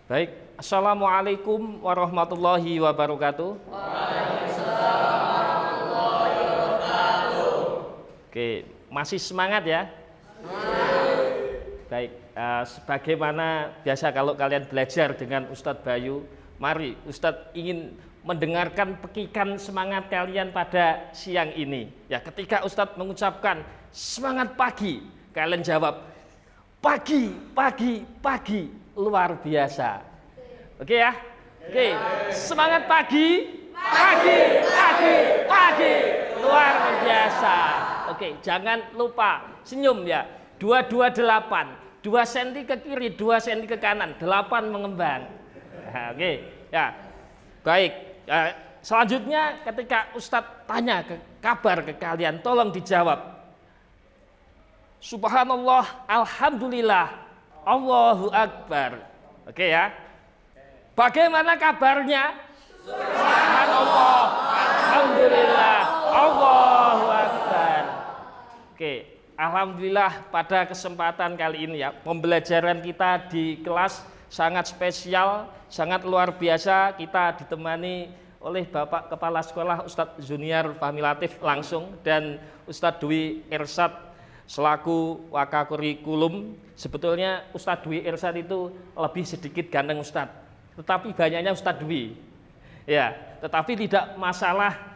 Baik, Assalamualaikum warahmatullahi wabarakatuh. Waalaikumsalam warahmatullahi wabarakatuh. Oke, masih semangat ya? Baik, sebagaimana biasa kalau kalian belajar dengan Ustadz Bayu, mari Ustadz ingin mendengarkan pekikan semangat kalian pada siang ini. Ya, ketika Ustadz mengucapkan semangat pagi, kalian jawab pagi, pagi, pagi, luar biasa. Oke ya? Oke, semangat pagi, pagi, pagi, pagi, luar biasa. Oke, jangan lupa senyum ya. 228, 2 cm ke kiri, 2 cm ke kanan, 8 mengembang. Nah, oke, ya. Baik, selanjutnya ketika Ustadz tanya kabar ke kalian, tolong dijawab. Subhanallah, alhamdulillah, Allahu Akbar. Oke ya. Bagaimana kabarnya? Subhanallah, alhamdulillah, Allahu Akbar. Oke, alhamdulillah pada kesempatan kali ini ya, pembelajaran kita di kelas sangat spesial, sangat luar biasa. Kita ditemani oleh Bapak Kepala Sekolah Ustadz Junior Fahmi Latif langsung dan Ustadz Dwi Irsyad selaku wakakurikulum. Sebetulnya Ustadz Dwi Irsyad itu lebih sedikit ganteng Ustadz, tetapi banyaknya Ustadz Dwi. Ya, tetapi tidak masalah,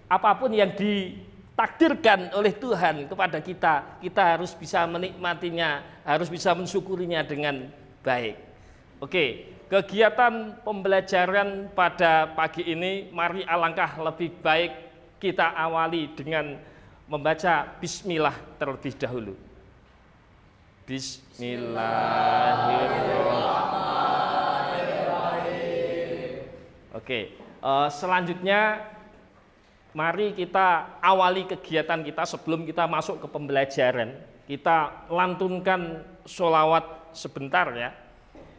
apapun yang ditakdirkan oleh Tuhan kepada kita, kita harus bisa menikmatinya, harus bisa mensyukurinya dengan baik. Oke, kegiatan pembelajaran pada pagi ini, mari alangkah lebih baik kita awali dengan membaca bismillah terlebih dahulu. Bismillahirrahmanirrahim. Oke, selanjutnya mari kita awali kegiatan kita sebelum kita masuk ke pembelajaran. Kita lantunkan sholawat sebentar ya.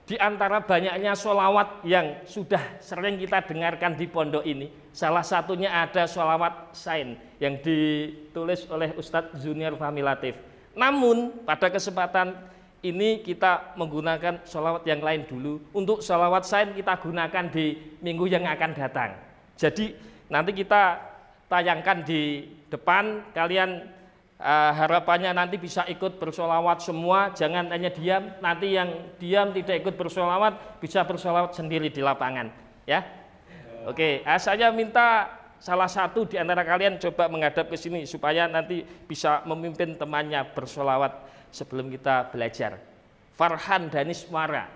Di antara banyaknya sholawat yang sudah sering kita dengarkan di pondok ini, salah satunya ada sholawat sain yang ditulis oleh Ustadz Junior Fahmi Latif. Namun pada kesempatan ini kita menggunakan sholawat yang lain dulu. Untuk sholawat sain kita gunakan di minggu yang akan datang. Jadi nanti kita tayangkan di depan, kalian harapannya nanti bisa ikut bersholawat semua, jangan hanya diam. Nanti yang diam tidak ikut bersholawat bisa bersholawat sendiri di lapangan ya. Oke, saya minta salah satu di antara kalian coba menghadap ke sini supaya nanti bisa memimpin temannya bersholawat sebelum kita belajar. Farhan Daniswara.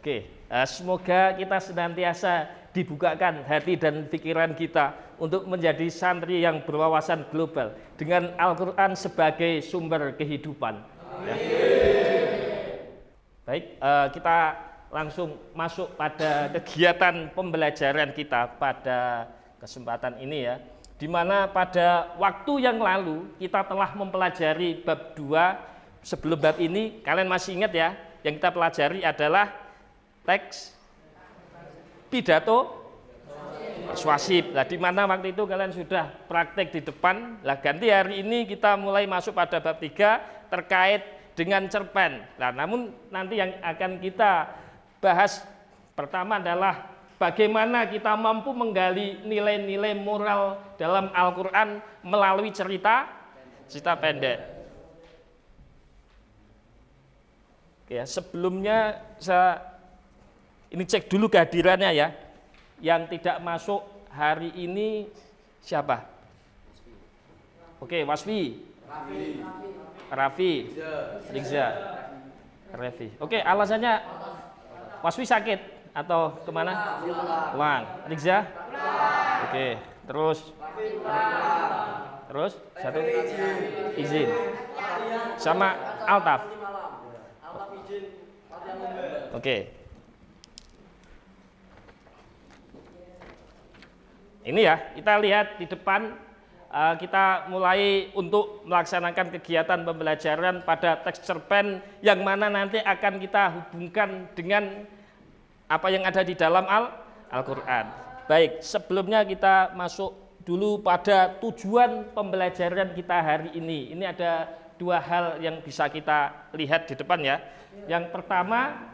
Oke, semoga kita senantiasa dibukakan hati dan pikiran kita untuk menjadi santri yang berwawasan global dengan Al-Quran sebagai sumber kehidupan. Ya. Baik, kita langsung masuk pada kegiatan pembelajaran kita pada kesempatan ini ya. Di mana pada waktu yang lalu kita telah mempelajari bab 2. Sebelum bab ini kalian masih ingat ya, yang kita pelajari adalah teks pidato persuasif. Nah, di mana waktu itu kalian sudah praktek di depan. Lah, ganti hari ini kita mulai masuk pada bab 3 terkait dengan cerpen. Nah, namun nanti yang akan kita bahas pertama adalah bagaimana kita mampu menggali nilai-nilai moral dalam Al-Qur'an melalui cerita pendek. Oke, sebelumnya ini cek dulu kehadirannya ya. Yang tidak masuk hari ini siapa? Oke, Wasfi, Raffi, Rizza, Revi. Oke, alasannya Wasfi sakit atau kemana? Pulang. Rizza? Oke, terus satu izin sama Altaf. Oke. Ini ya, kita lihat di depan kita mulai untuk melaksanakan kegiatan pembelajaran pada teks cerpen yang mana nanti akan kita hubungkan dengan apa yang ada di dalam Al-Qur'an. Baik, sebelumnya kita masuk dulu pada tujuan pembelajaran kita hari ini. Ini ada 2 hal yang bisa kita lihat di depan ya. Yang pertama,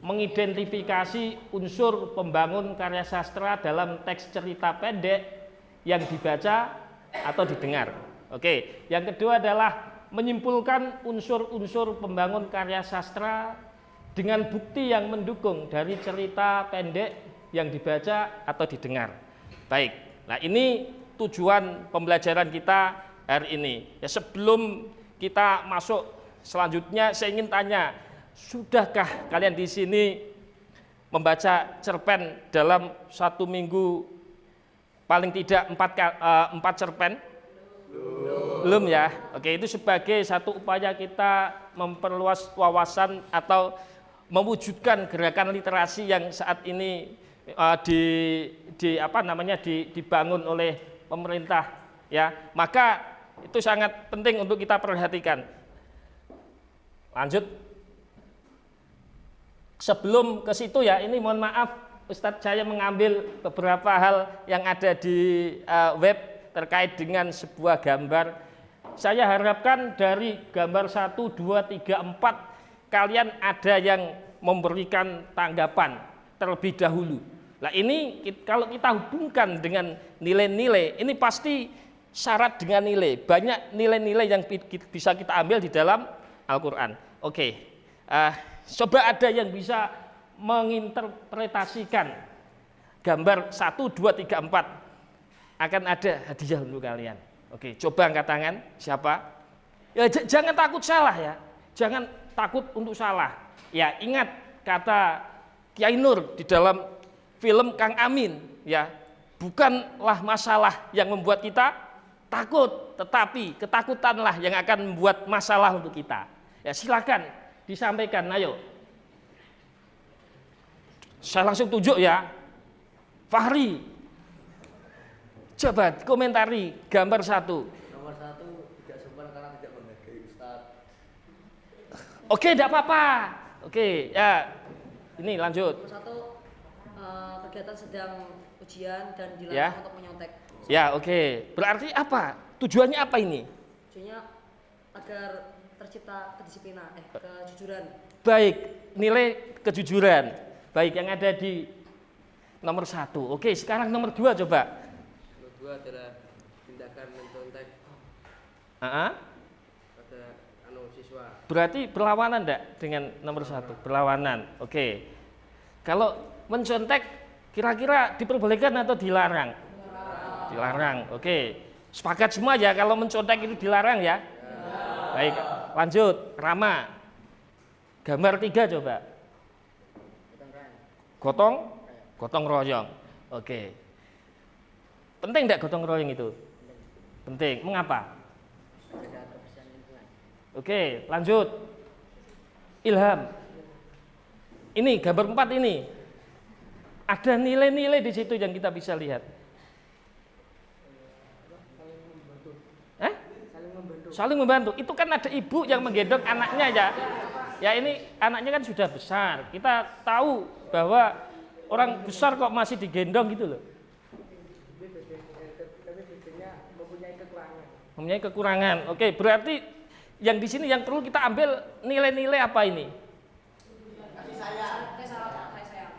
mengidentifikasi unsur pembangun karya sastra dalam teks cerita pendek yang dibaca atau didengar. Oke, yang kedua adalah menyimpulkan unsur-unsur pembangun karya sastra dengan bukti yang mendukung dari cerita pendek yang dibaca atau didengar. Baik, nah ini tujuan pembelajaran kita hari ini. Ya, sebelum kita masuk selanjutnya, saya ingin tanya, sudahkah kalian di sini membaca cerpen dalam 1 minggu paling tidak 4 cerpen? Belum ya. Oke, itu sebagai satu upaya kita memperluas wawasan atau mewujudkan gerakan literasi yang saat ini dibangun oleh pemerintah ya. Maka itu sangat penting untuk kita perhatikan. Lanjut. Sebelum ke situ ya, ini mohon maaf Ustadz, saya mengambil beberapa hal yang ada di web terkait dengan sebuah gambar. Saya harapkan dari gambar 1, 2, 3, 4 kalian ada yang memberikan tanggapan terlebih dahulu. Nah, ini kalau kita hubungkan dengan nilai-nilai, ini pasti syarat dengan nilai. Banyak nilai-nilai yang bisa kita ambil di dalam Al-Qur'an. Oke. Coba ada yang bisa menginterpretasikan gambar 1, 2, 3, 4. Akan ada hadiah untuk kalian. Oke, coba angkat tangan. Siapa? Ya, jangan takut salah ya. Jangan takut untuk salah. Ya, ingat kata Kiai Nur di dalam film Kang Amin ya. Bukanlah masalah yang membuat kita takut, tetapi ketakutanlah yang akan membuat masalah untuk kita. Ya, silakan disampaikan, ayo. Saya langsung tunjuk ya. Fahri, coba komentari gambar 1. Nomor 1 tidak sopan karena tidak menghargai Ustadz. Oke, tidak apa-apa. Oke, ya. Ini lanjut. Nomor 1, kegiatan sedang ujian dan dilarang Ya. untuk menyontek. Ya, oke. Berarti apa? Tujuannya apa ini? Tujuannya agar tercipta kejujuran. Baik, nilai kejujuran. Baik, yang ada di nomor 1. Oke, sekarang nomor 2 coba. Nomor 2 adalah tindakan mencontek Pada siswa. berarti berlawanan enggak dengan nomor 1? Berlawanan. Oke. Kalau mencontek kira-kira diperbolehkan atau dilarang? Dilarang. Oke. Sepakat semua ya kalau mencontek itu dilarang ya? Baik, lanjut. Rama. Gambar 3 coba. Gotong royong. Oke. Penting enggak gotong royong itu? Penting. Mengapa? Oke, lanjut. Ilham. Ini gambar 4 ini. Ada nilai-nilai di situ yang kita bisa lihat. Saling membantu. Itu kan ada ibu yang menggendong anaknya ya. Ya ini anaknya kan sudah besar. Kita tahu bahwa orang besar kok masih digendong gitu loh. Mempunyai kekurangan. Oke, berarti yang di sini yang perlu kita ambil nilai-nilai apa ini? Kasih sayang.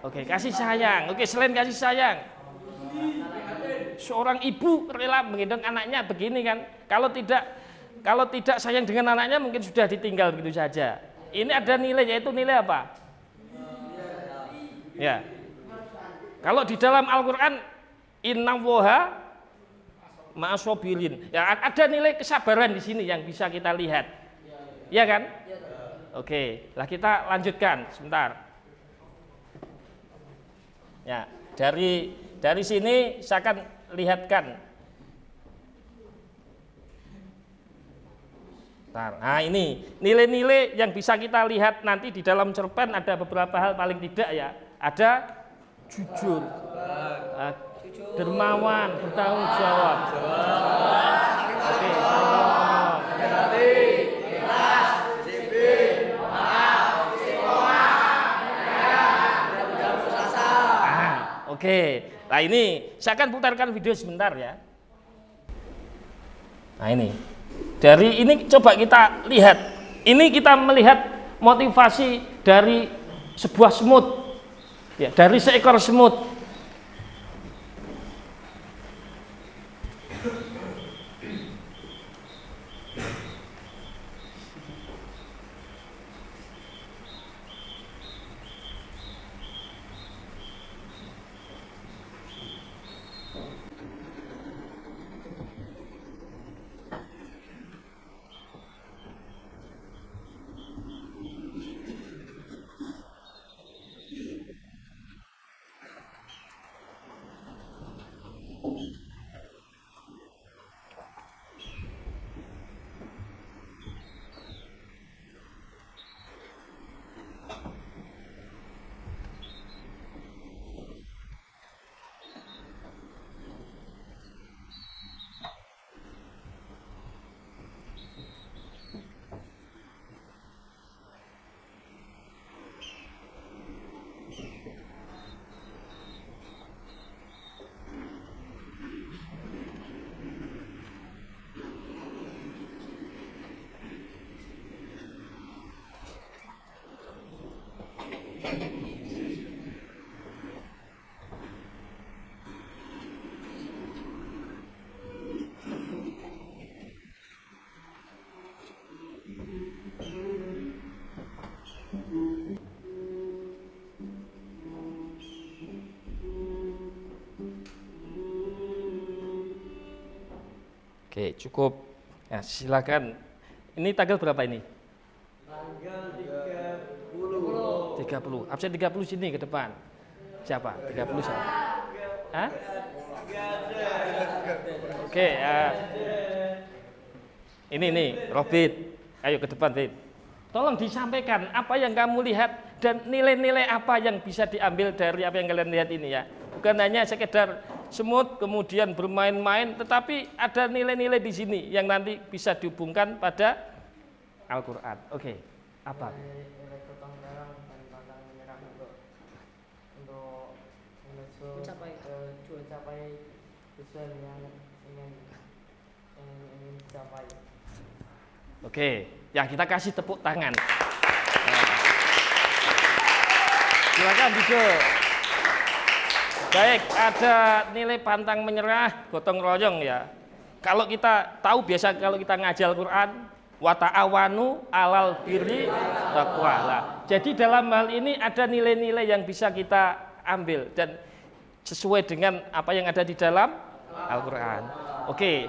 Oke, kasih sayang. Oke, selain kasih sayang, seorang ibu rela menggendong anaknya begini kan. Kalau tidak sayang dengan anaknya mungkin sudah ditinggal begitu saja. Ini ada nilai, yaitu nilai apa? Ya. Kalau di dalam Al-Qur'an innallaha ma'asobilin. Ya, ada nilai kesabaran di sini yang bisa kita lihat. Iya kan? Oke, lah kita lanjutkan sebentar. Ya, dari sini saya akan lihatkan. Nah, ini nilai-nilai yang bisa kita lihat nanti di dalam cerpen ada beberapa hal paling tidak ya. Ada jujur, dermawan, bertanggung jawab. Oke, oke, nah ini saya akan putarkan video sebentar ya. Nah ini. Dari ini coba kita lihat, ini kita melihat motivasi dari sebuah semut, ya, dari seekor semut. Oke, cukup. Ya, silakan. Ini tanggal berapa ini? Tanggal 30. 30. Absen 30 sini ke depan. Siapa? 30 siapa? Hah? Oke, ini Robit. Ayo ke depan, Robit. Tolong disampaikan apa yang kamu lihat dan nilai-nilai apa yang bisa diambil dari apa yang kalian lihat ini ya. Bukan hanya sekedar semut kemudian bermain-main, tetapi ada nilai-nilai di sini yang nanti bisa dihubungkan pada Al-Qur'an. Oke, apa? Nilai gotong royong dan pantang menyerah untuk menuju mencapai tujuan yang ingin dicapai. Oke, ya kita kasih tepuk tangan. Nah. Silakan Bijo. Baik, ada nilai pantang menyerah, gotong royong ya. Kalau kita tahu biasa kalau kita ngajar Al-Qur'an, wa ta'awanu 'alal birri taqwa. Nah, jadi dalam hal ini ada nilai-nilai yang bisa kita ambil dan sesuai dengan apa yang ada di dalam Al-Qur'an. Oke.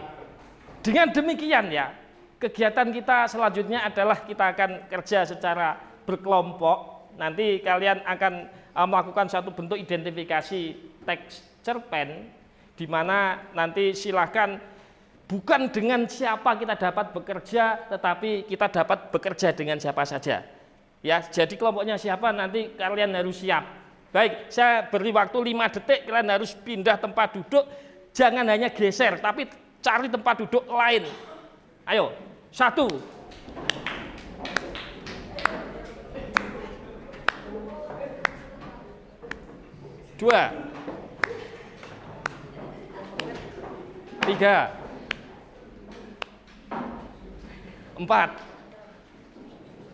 Dengan demikian ya, kegiatan kita selanjutnya adalah kita akan kerja secara berkelompok. Nanti kalian akan melakukan satu bentuk identifikasi teks cerpen, di mana nanti silahkan bukan dengan siapa kita dapat bekerja, tetapi kita dapat bekerja dengan siapa saja. Ya, jadi kelompoknya siapa nanti kalian harus siap. Baik, saya beri waktu 5 detik, kalian harus pindah tempat duduk. Jangan hanya geser, tapi cari tempat duduk lain. Ayo, 1. 2. 3. 4.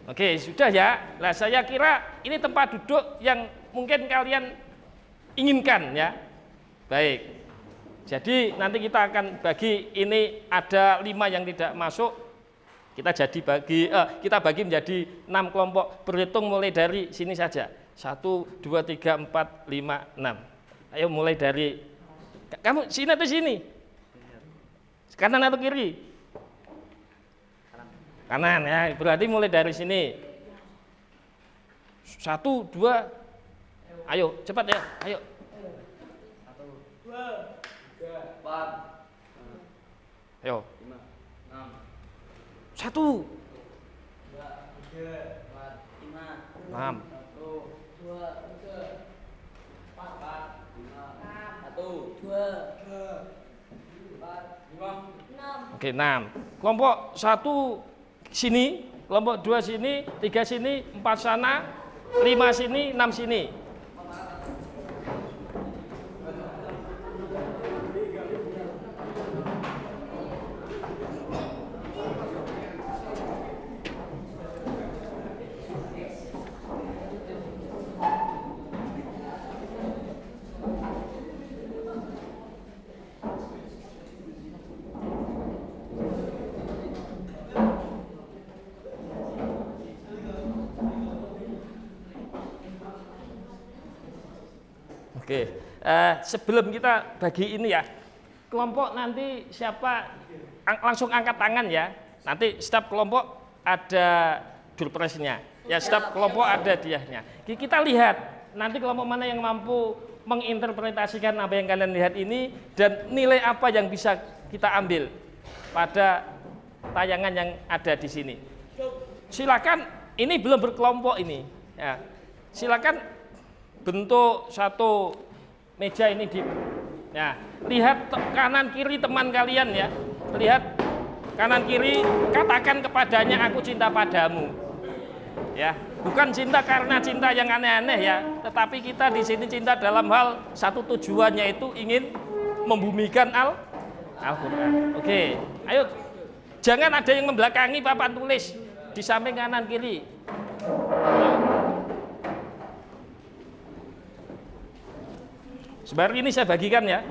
Oke, sudah ya. Nah, saya kira ini tempat duduk yang mungkin kalian inginkan ya. Baik. Jadi nanti kita akan bagi, ini ada 5 yang tidak masuk. Kita bagi menjadi 6 kelompok. Berhitung mulai dari sini saja. 1, 2, 3, 4, 5, 6. Ayo mulai dari kamu sini atau sini? Kanan atau kiri? Kanan ya, berarti mulai dari sini. 1, 2, ayo cepat ya, ayo. 1, 2, 3, 4, Ayo. 5, 6. 1, 2, 3, 4, 5, 6. 1, 2, 3, 4, 5, 1, 2, 4, 5, 6. Oke, 6. Kelompok 1 sini, kelompok 2 sini, 3 sini, 4 sana, 5 sini, 6 sini. Oke, sebelum kita bagi ini ya, kelompok nanti siapa langsung angkat tangan ya. Nanti setiap kelompok ada door prize-nya. Ya, setiap kelompok ada hadiahnya. Kita lihat nanti kelompok mana yang mampu menginterpretasikan apa yang kalian lihat ini dan nilai apa yang bisa kita ambil pada tayangan yang ada di sini. Silakan, ini belum berkelompok ini. Ya, silakan bentuk satu meja ini ya, lihat kanan kiri teman kalian ya, lihat kanan kiri, katakan kepadanya aku cinta padamu ya, bukan cinta karena cinta yang aneh-aneh ya, tetapi kita di sini cinta dalam hal satu tujuannya itu ingin membumikan Al-Quran. Oke, ayo jangan ada yang membelakangi papan tulis di samping kanan kiri. Sebentar ini saya bagikan ya.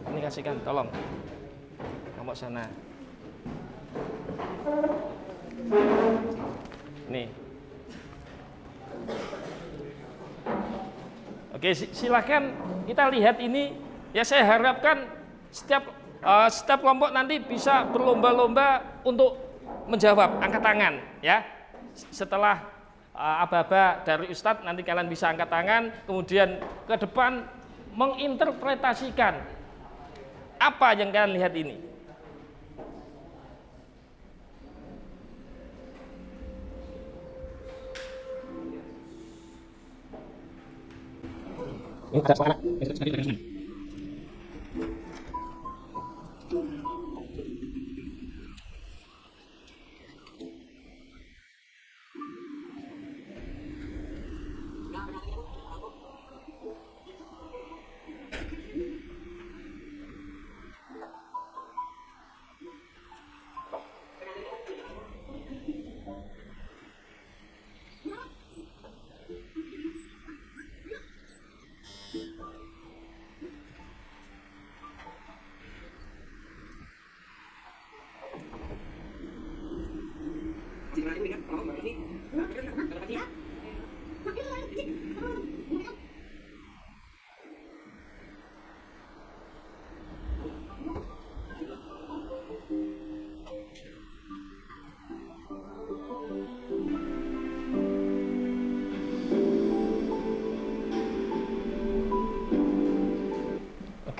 Ini kasihkan, tolong. Kelompok sana. Nih. Oke, silakan kita lihat ini. Ya, saya harapkan setiap kelompok nanti bisa berlomba-lomba untuk menjawab, angkat tangan ya. Setelah aba-aba dari Ustadz nanti kalian bisa angkat tangan, kemudian ke depan menginterpretasikan apa yang kalian lihat ini.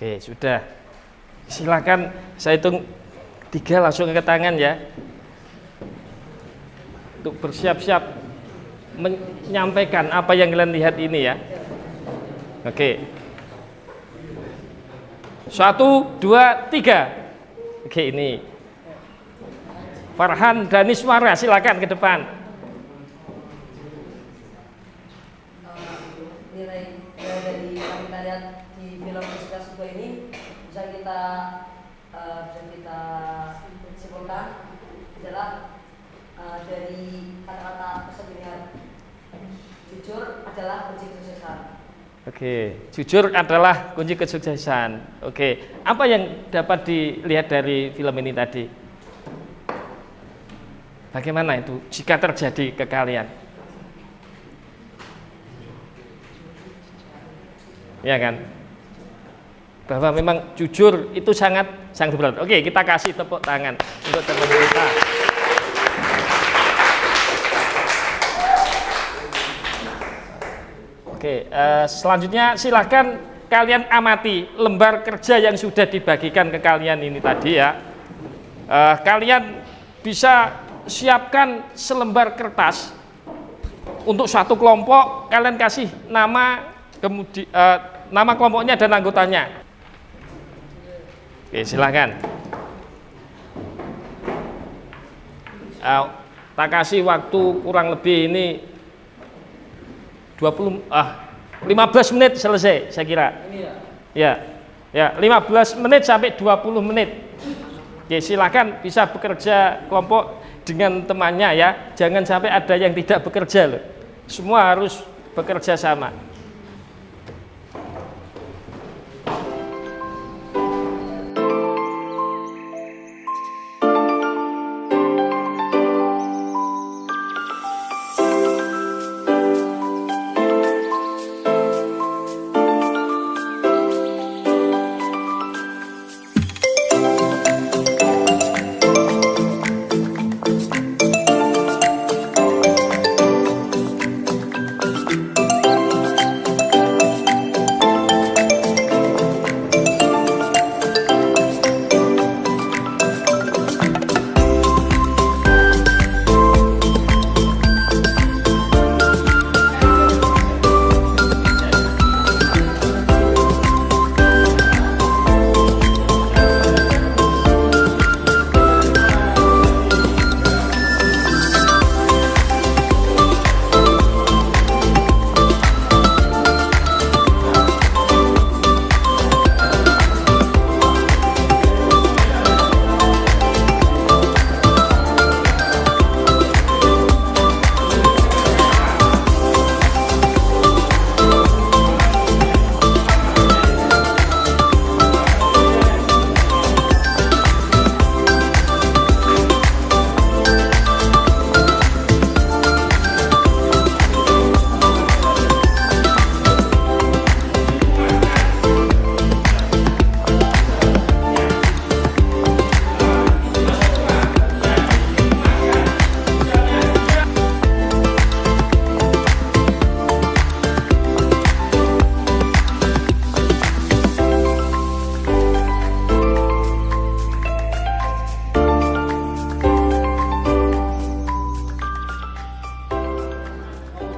Oke, sudah. Silakan saya hitung 3 langsung ke tangan ya. Untuk bersiap-siap menyampaikan apa yang kalian lihat ini ya. Oke. 1, 2, 3. Oke, ini Farhan Daniswara, silakan ke depan. Nilai dari yang kita lihat di film Mustika Suba ini bisa kita simpulkan adalah dari kata-kata kesenian jujur adalah kunci kesuksesan. Oke, jujur adalah kunci kesuksesan. Oke, apa yang dapat dilihat dari film ini tadi? Bagaimana itu jika terjadi ke kalian? Ya kan? Bahwa memang jujur itu sangat berat. Oke, kita kasih tepuk tangan untuk teman kita. Oke, selanjutnya silahkan kalian amati lembar kerja yang sudah dibagikan ke kalian ini tadi ya. Kalian bisa siapkan selembar kertas untuk satu kelompok, kalian kasih nama, kemudian nama kelompoknya dan anggotanya. Oke, silahkan. Tak kasih waktu kurang lebih ini 15 menit selesai saya kira. Ya, 15 menit sampai 20 menit. Oke, silakan bisa bekerja kelompok dengan temannya ya. Jangan sampai ada yang tidak bekerja loh. Semua harus bekerja sama.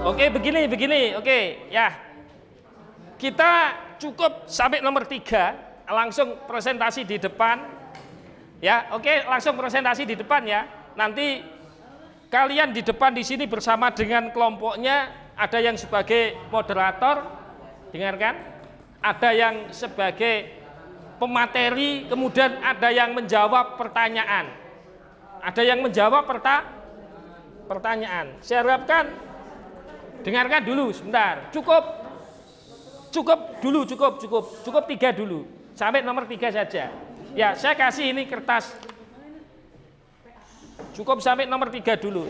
Oke, begini, oke ya. Kita cukup sampai nomor 3, langsung presentasi di depan. Ya, oke, langsung presentasi di depan ya. Nanti kalian di depan di sini bersama dengan kelompoknya, ada yang sebagai moderator, dengarkan, ada yang sebagai pemateri, kemudian ada yang menjawab pertanyaan. Ada yang menjawab pertanyaan. Saya harapkan dengarkan dulu sebentar. Cukup 3 dulu. Sampai nomor 3 saja. Ya, saya kasih ini kertas. Cukup sampai nomor 3 dulu.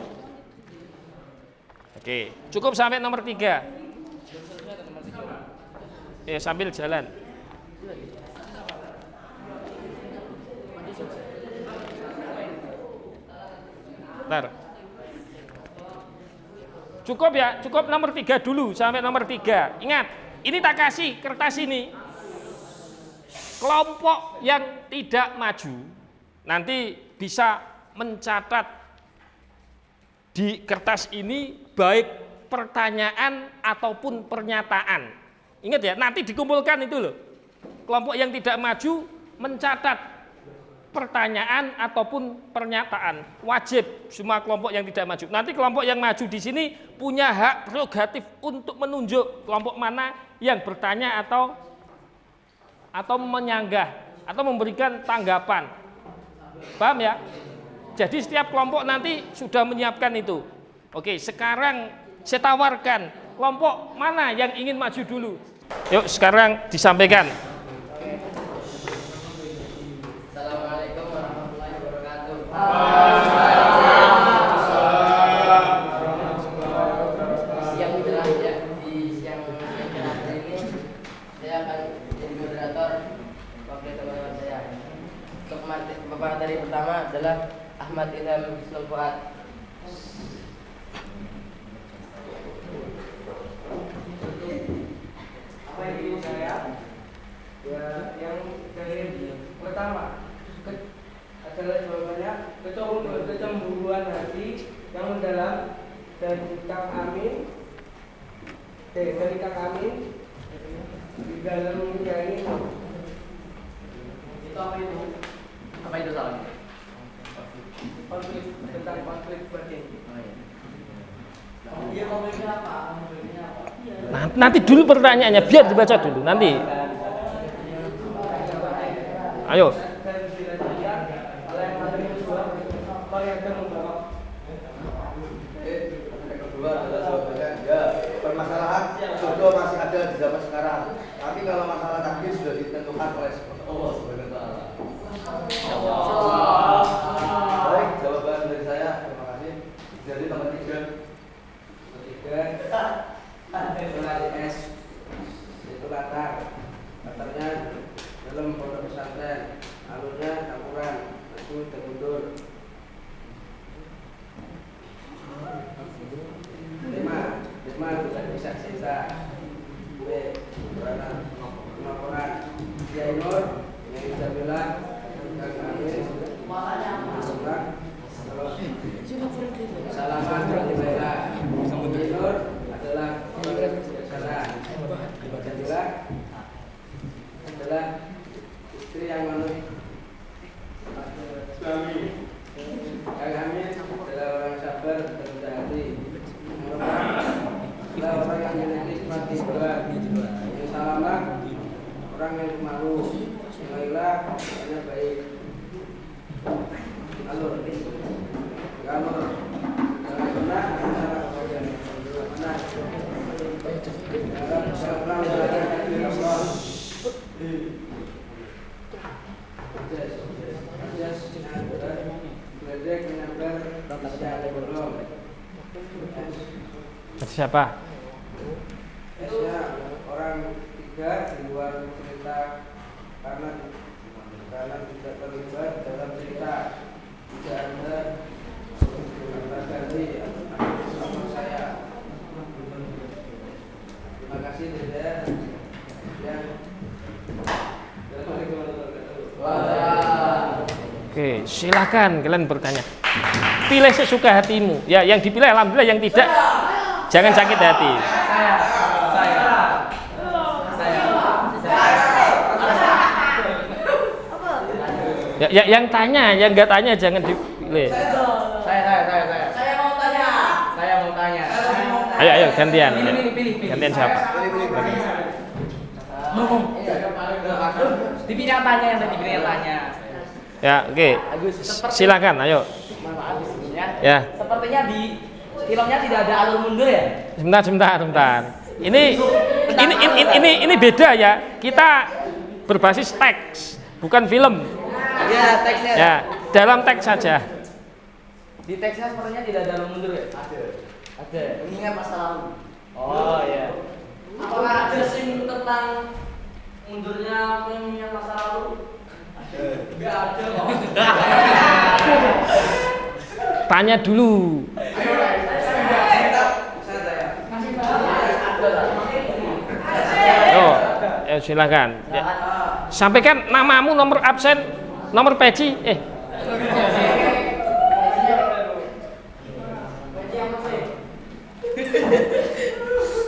Oke, cukup sampai nomor 3. Sambil jalan. Bentar. Cukup ya, cukup nomor 3 dulu sampai nomor 3. Ingat, ini tak kasih kertas ini. kelompok yang tidak maju nanti bisa mencatat di kertas ini baik pertanyaan ataupun pernyataan. Ingat ya, nanti dikumpulkan itu loh. Kelompok yang tidak maju mencatat pertanyaan ataupun pernyataan. Wajib semua kelompok yang tidak maju. Nanti kelompok yang maju di sini punya hak prerogatif untuk menunjuk kelompok mana yang bertanya atau menyanggah atau memberikan tanggapan. Paham ya? Jadi setiap kelompok nanti sudah menyiapkan itu. Oke, sekarang saya tawarkan kelompok mana yang ingin maju dulu. Yuk sekarang disampaikan. Assalamualaikum warahmatullahi wabarakatuh. Siang terakhir di siang terakhir ini saya akan jadi moderator wakil teman-teman saya. Untuk materi pertama adalah Ahmad Ilham Hisnul Fuad. Apa itu saya? Ya, yang dari pertama adalah jawabannya kecemburuan hati yang mendalam dari Kang Amin di dalam menyayangi. Itu apa itu? Apa itu soalnya? Tentang konflik batin. Dia konfliknya apa? Nanti dulu pertanyaannya biar dibaca dulu nanti. Ayo. Kedua adalah jawabannya ya, permasalahan jodoh masih ada di zaman sekarang. Tapi kalau masalah takdir sudah ditentukan oleh Allah Subhanahu wa taala. Baik, jawaban dari saya. Terima kasih. Jadi nomor 3. Itulah S, itu latarnya dalam pondok pesantren, alurnya campuran, maju dan mundur. 5 bisa sisa. B, pelaporan. Kiai Nur, yang bisa bilang, Kang Amin, salaman dari daerah. Kiai Nur adalah orang bijaksana. Jadilah adalah istri yang manut. Kang Amin adalah orang sabar dan rendah hati. Adalah orang yang memiliki sifat kehidupan. Yang salamah orang yang malu. Yang lailah orangnya baik. Alur jangan pernah antara kebahagiaan mana dalam belajar menyabar bisa belum. Siapa? Esnya orang 3 di luar cerita karena tidak terlibat dalam cerita. Tidak ada ganti sama saya. Terima kasih Dede. Dan Oke, silakan kalian bertanya. Pilih sesuka hatimu. Ya, yang dipilih alhamdulillah, yang tidak jangan sakit hati. Ya, yang tanya, yang nggak tanya jangan dipilih. Saya mau tanya. Ayo gantian. Pilih. Gantian siapa? Dipilih tanya yang tadi pilih tanya. Ya, oke. Silakan, ayo. Maaf sebelumnya. Ya. Sepertinya di filmnya tidak ada alur mundur ya? Sebentar. Ini beda ya. Kita berbasis teks, bukan film. Iya, teksnya. Ya, dalam teks saja. Di teksnya sepertinya tidak ada alur mundur ya? Ada. Mengingat masa lalu. Oh iya. Apakah ada scene tentang mundurnya mengingat masa lalu? Enggak ada kok. Tanya dulu. Silakan. Ya. Sampaikan namamu, nomor absen, nomor peci.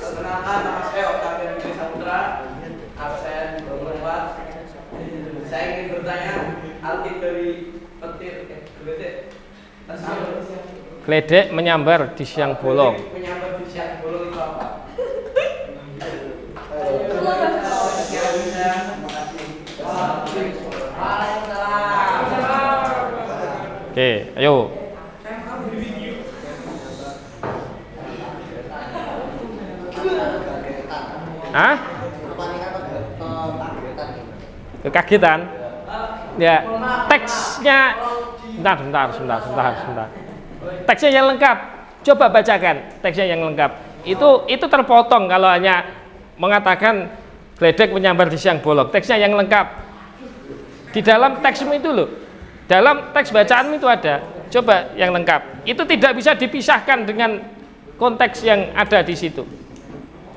Perkenalkan, nama saya Octavian Dwi Saputra, absen nomor 4. Saya ingin bertanya, arti dari Gledek menyambar di siang bolong. menyambar di siang bolong itu apa? Oke, ayo. Hah? Kekagetan. Ya, teksnya sebentar. Teksnya yang lengkap. Coba bacakan teksnya yang lengkap. Itu terpotong kalau hanya mengatakan gledek menyambar di siang bolong. Teksnya yang lengkap. Di dalam teksmu itu loh. Dalam teks bacaanmu itu ada. Coba yang lengkap. Itu tidak bisa dipisahkan dengan konteks yang ada di situ.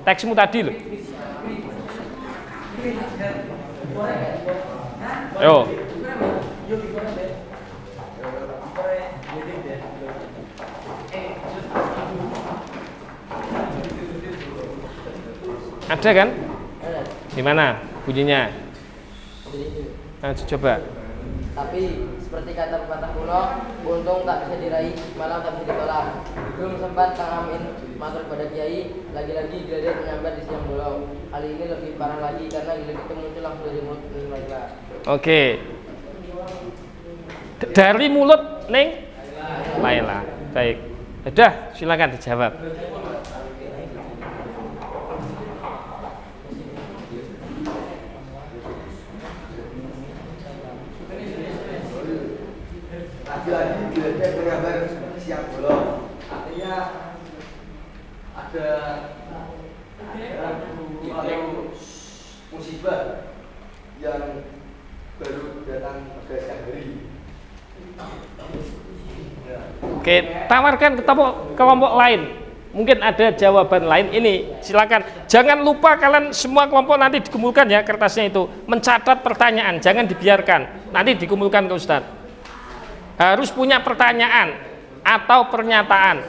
Teksmu tadi loh. Yo. Ada kan? Di mana bunyinya? Nah, coba. Tapi seperti kata pepatah kuno, untung tak bisa diraih, malah tak bisa ditolak. Belum sempat Kang Amin matur kepada Kiai, lagi-lagi gledek menyambar di siang bolong. Hal ini lebih parah lagi karena gledek itu muncul langsung dari mulut Laila. Oke. Dari mulut Neng Laila. Baik. Sudah, silakan dijawab. Lagi-lagi gledek menyambar siang bolong. Artinya ada musibah yang baru datang pada siang hari. Oke, tawarkan ke kelompok lain. Mungkin ada jawaban lain. Ini silakan. Jangan lupa kalian semua kelompok nanti dikumpulkan ya kertasnya itu. Mencatat pertanyaan, jangan dibiarkan. Nanti dikumpulkan ke Ustadz. Harus punya pertanyaan atau pernyataan.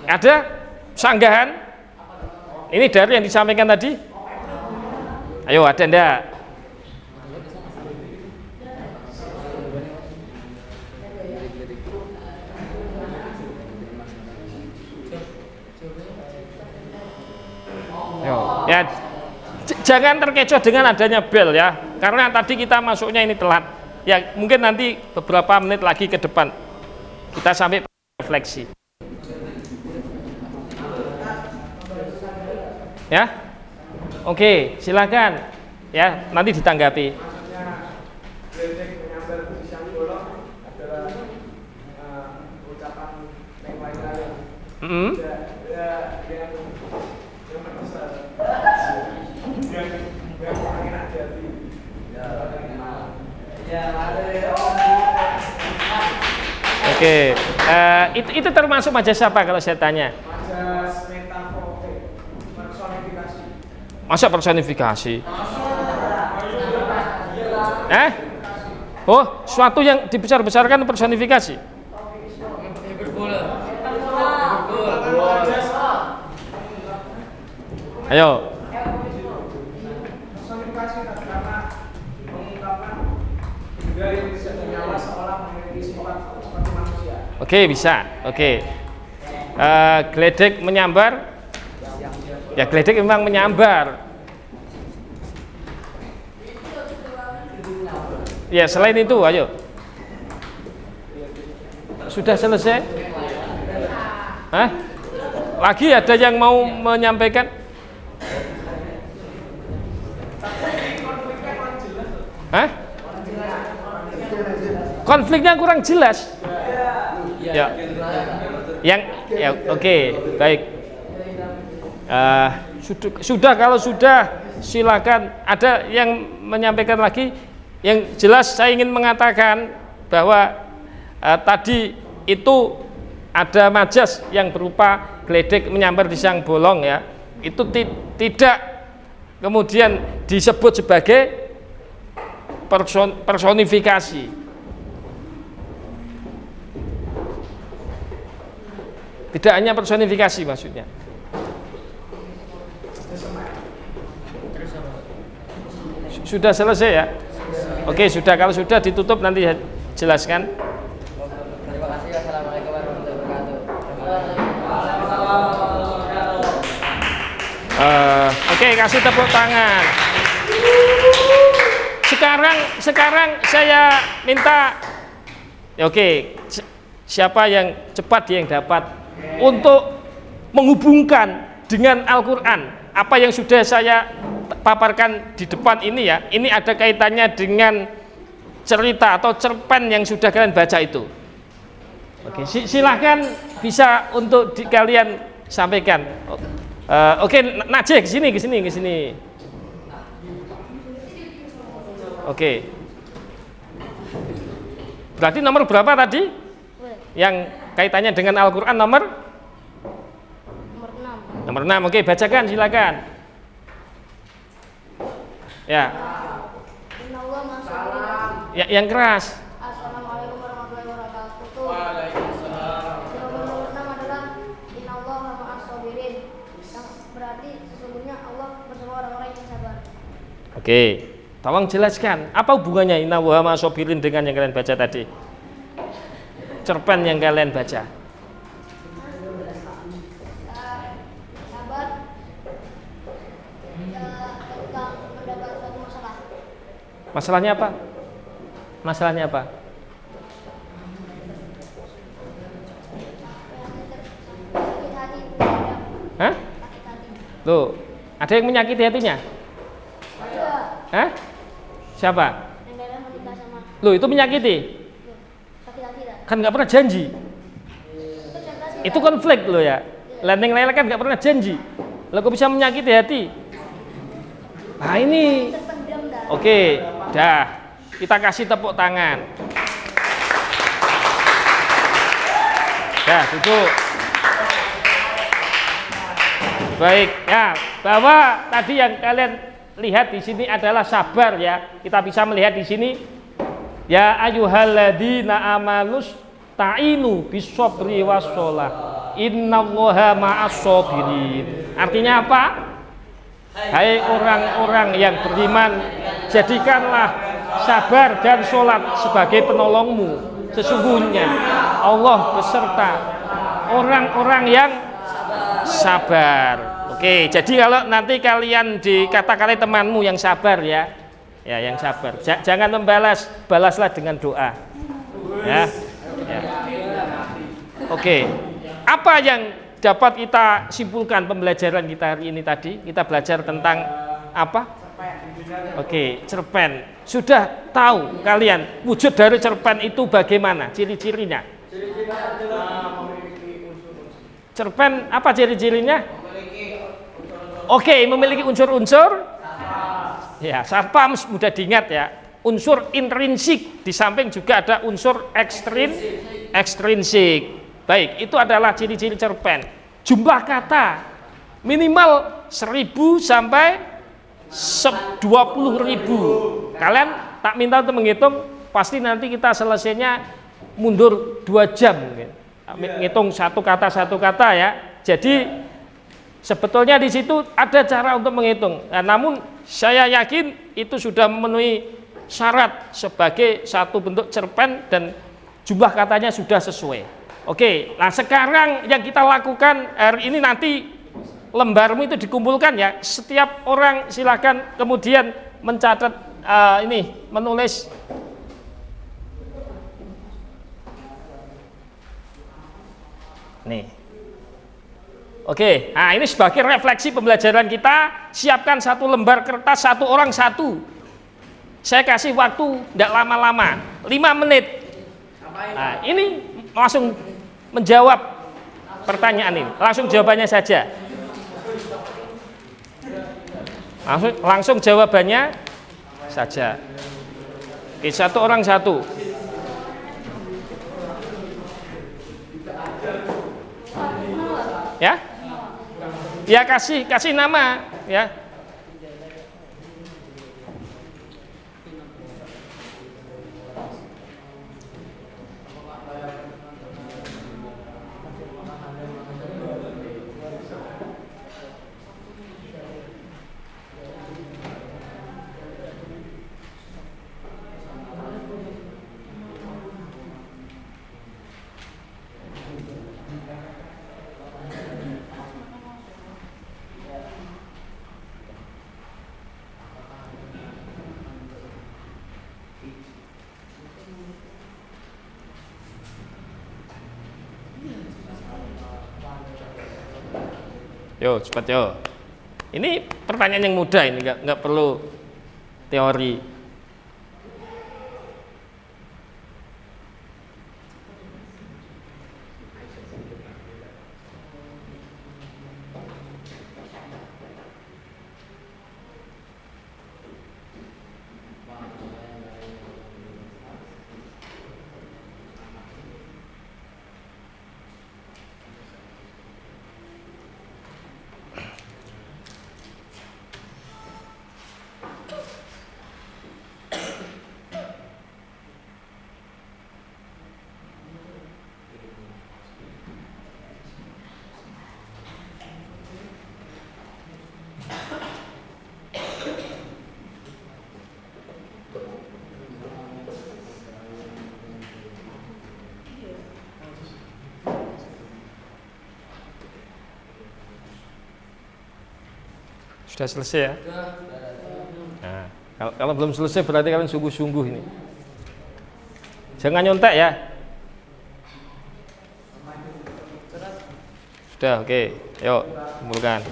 Ada sanggahan? Ini dari yang disampaikan tadi? Ayo, ada enggak? Ayo, ya. Jangan terkecoh dengan adanya bel ya, karena tadi kita masuknya ini telat. Ya mungkin nanti beberapa menit lagi ke depan kita sampai refleksi. Ya, oke, silakan. Ya, nanti ditanggapi. Gledek menyambar di siang bolong adalah ucapan Neng Laila yang Oke, itu termasuk majas apa kalau saya tanya? majas metafor personifikasi. Masa personifikasi? Oh, suatu yang dibesar-besarkan personifikasi? Ayo. Personifikasi karena mengungkapkan benda yang bisa dinyala seolah memiliki sifat seperti manusia. Oke, bisa. Oke. Gledek menyambar. Ya, gledek memang menyambar. Ya, selain itu, ayo. Sudah selesai? Hah? Lagi ada yang mau menyampaikan? Hah? Konfliknya kurang jelas. Ya. Oke, baik. Sudah kalau sudah silakan. Ada yang menyampaikan lagi? Yang jelas saya ingin mengatakan bahwa tadi itu ada majas yang berupa gledek menyambar di siang bolong ya. Itu tidak kemudian disebut sebagai personifikasi. Tidak hanya personifikasi maksudnya. Sudah selesai ya? Oke, sudah. Kalau sudah ditutup nanti jelaskan. Terima kasih. Wassalamualaikum warahmatullahi wabarakatuh. Oke, kasih tepuk tangan. Sekarang saya minta, oke, siapa yang cepat dia yang dapat untuk menghubungkan dengan Al-Quran. Apa yang sudah saya paparkan di depan ini ya, ini ada kaitannya dengan cerita atau cerpen yang sudah kalian baca itu. Oke, silahkan bisa untuk kalian sampaikan. Oke, Najih ke sini. Oke. Berarti nomor berapa tadi? Yang kaitannya dengan Al-Quran nomor 6. Nomor 6. Oke, bacakan silakan. Ya. Ya, yang keras. Assalamualaikum warahmatullahi wabarakatuh. Waalaikumsalam. Nomor 6 adalah innallaha ma'as sabirin. Yang berarti sesungguhnya Allah bersama orang-orang yang sabar. Oke, tolong jelaskan apa hubungannya innallaha ma'as sabirin dengan yang kalian baca tadi? Cerpen yang kalian baca. Sabar ketika mendapat suatu masalah. Masalahnya apa? Masalahnya apa? Sakit hati. Hah? Sakit hati. Loh, ada yang menyakiti hatinya? Ada Hah? Siapa? yang dalam menikah sama Loh, itu menyakiti? sakit hati dah. Kan nggak pernah janji. Itu contoh sih. Itu konflik loh ya. Landing lele kan nggak pernah janji. Lo kok bisa menyakiti hati? Nah ini. Terpendam dah. Oke, dah. Kita kasih tepuk tangan. Dah, duduk. Baik, ya. Bahwa tadi yang kalian lihat di sini adalah sabar ya. Kita bisa melihat di sini ya ayyuhalladzina amanus ta'inu bisobri wassalah. Innallaha ma'as-sabirin. Artinya apa? Hai orang-orang yang beriman, jadikanlah sabar dan sholat sebagai penolongmu. Sesungguhnya Allah beserta orang-orang yang sabar. Oke, jadi kalau nanti kalian dikatakan oleh temanmu yang sabar ya, yang sabar. Jangan membalas, balaslah dengan doa. Ya. Oke. Apa yang dapat kita simpulkan pembelajaran kita hari ini tadi? Kita belajar tentang apa? Oke, cerpen. Sudah tahu kalian wujud dari cerpen itu bagaimana? Ciri-cirinya? Cerpen apa ciri-cirinya? Oke, memiliki unsur-unsur. Ya, satpam mudah diingat ya. Unsur intrinsik, di samping juga ada unsur ekstrinsik. Baik, itu adalah ciri-ciri cerpen. Jumlah kata minimal 1000 sampai 20.000. Kalian tak minta untuk menghitung, pasti nanti kita selesainya mundur 2 jam. Ngitung satu kata ya. Jadi sebetulnya di situ ada cara untuk menghitung. Nah, namun saya yakin itu sudah memenuhi syarat sebagai satu bentuk cerpen dan jumlah katanya sudah sesuai. Oke, nah sekarang yang kita lakukan hari ini nanti lembarmu itu dikumpulkan ya. Setiap orang silakan kemudian mencatat menulis. Nih. Oke, nah ini sebagai refleksi pembelajaran kita, siapkan satu lembar kertas, satu orang satu. Saya kasih waktu tidak lama-lama, 5 menit. Nah, ini langsung menjawab pertanyaan ini, langsung jawabannya saja. Langsung jawabannya saja. Oke, satu orang satu. Ya? Ya kasih nama ya. Yo, cepat yo. Ini pertanyaan yang mudah ini, nggak perlu teori. Sudah selesai ya? Nah, kalau belum selesai berarti kalian sungguh-sungguh ini. Jangan nyontek ya. Sudah, oke. Yuk, kumpulkan.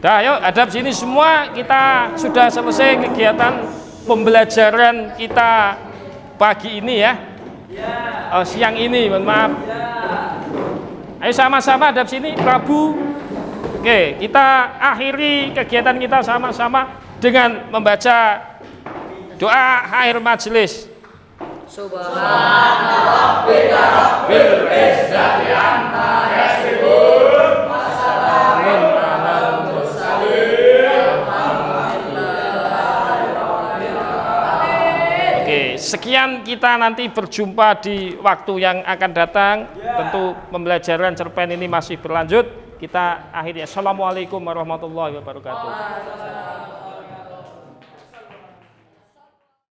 Dah, yuk adab sini semua. Kita sudah selesai kegiatan pembelajaran kita pagi ini ya. Oh, siang ini, mohon maaf. Ayo sama-sama adab sini, Prabu. Oke, kita akhiri kegiatan kita sama-sama dengan membaca doa akhir majelis. Subhanallah Bil izzati amma yasifun. Sekian, kita nanti berjumpa di waktu yang akan datang. Tentu pembelajaran cerpen ini masih berlanjut. Kita akhiri. Assalamualaikum warahmatullahi wabarakatuh.